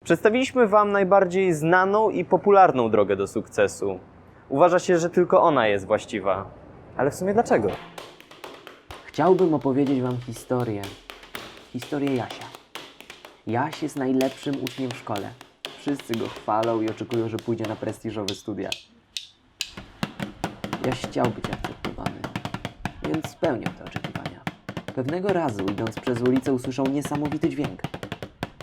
Przedstawiliśmy Wam najbardziej znaną i popularną drogę do sukcesu. Uważa się, że tylko ona jest właściwa. Ale w sumie dlaczego? Chciałbym opowiedzieć Wam historię. Historię Jasia. Jaś jest najlepszym uczniem w szkole. Wszyscy go chwalą i oczekują, że pójdzie na prestiżowe studia. Jaś chciał być akceptowany, więc spełniał te oczekiwania. Pewnego razu, idąc przez ulicę, usłyszał niesamowity dźwięk.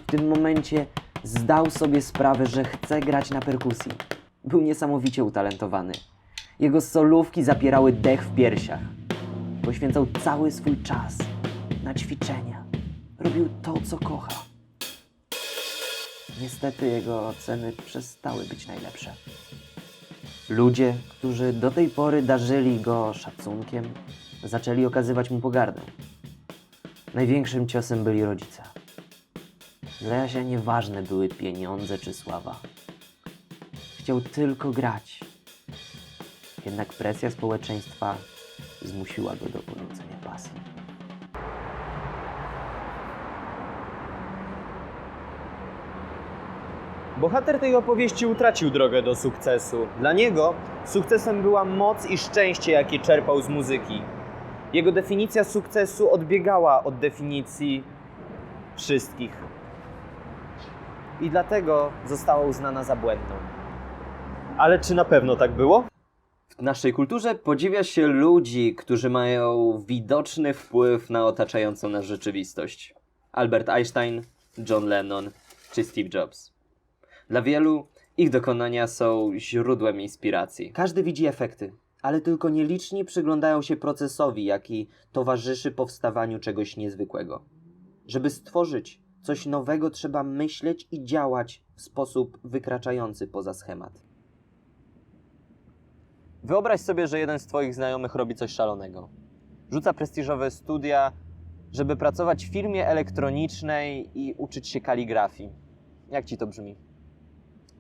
W tym momencie zdał sobie sprawę, że chce grać na perkusji. Był niesamowicie utalentowany. Jego solówki zapierały dech w piersiach. Poświęcał cały swój czas na ćwiczenia. Robił to, co kocha. Niestety jego oceny przestały być najlepsze. Ludzie, którzy do tej pory darzyli go szacunkiem, zaczęli okazywać mu pogardę. Największym ciosem byli rodzice. Dla Jasia nieważne były pieniądze czy sława. Chciał tylko grać. Jednak presja społeczeństwa zmusiła go do porzucenia pasji. Bohater tej opowieści utracił drogę do sukcesu. Dla niego sukcesem była moc i szczęście, jakie czerpał z muzyki. Jego definicja sukcesu odbiegała od definicji wszystkich. I dlatego została uznana za błędną. Ale czy na pewno tak było? W naszej kulturze podziwia się ludzi, którzy mają widoczny wpływ na otaczającą nas rzeczywistość. Albert Einstein, John Lennon czy Steve Jobs. Dla wielu ich dokonania są źródłem inspiracji. Każdy widzi efekty, ale tylko nieliczni przyglądają się procesowi, jaki towarzyszy powstawaniu czegoś niezwykłego. Żeby stworzyć coś nowego, trzeba myśleć i działać w sposób wykraczający poza schemat. Wyobraź sobie, że jeden z Twoich znajomych robi coś szalonego. Rzuca prestiżowe studia, żeby pracować w firmie elektronicznej i uczyć się kaligrafii. Jak Ci to brzmi?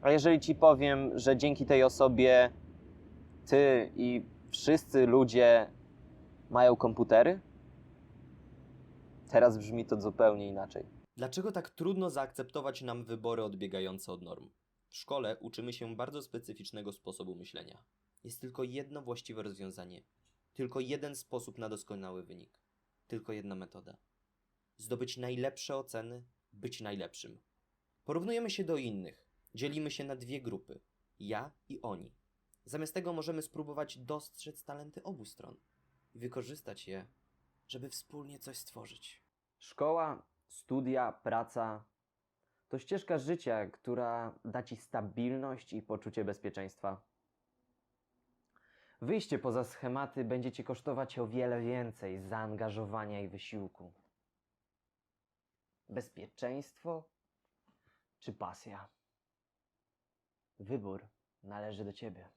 A jeżeli Ci powiem, że dzięki tej osobie Ty i wszyscy ludzie mają komputery? Teraz brzmi to zupełnie inaczej. Dlaczego tak trudno zaakceptować nam wybory odbiegające od norm? W szkole uczymy się bardzo specyficznego sposobu myślenia. Jest tylko jedno właściwe rozwiązanie. Tylko jeden sposób na doskonały wynik. Tylko jedna metoda. Zdobyć najlepsze oceny, być najlepszym. Porównujemy się do innych. Dzielimy się na dwie grupy. Ja i oni. Zamiast tego możemy spróbować dostrzec talenty obu stron i wykorzystać je, żeby wspólnie coś stworzyć. Szkoła, studia, praca to ścieżka życia, która da Ci stabilność i poczucie bezpieczeństwa. Wyjście poza schematy będzie Cię kosztować o wiele więcej zaangażowania i wysiłku. Bezpieczeństwo czy pasja? Wybór należy do Ciebie.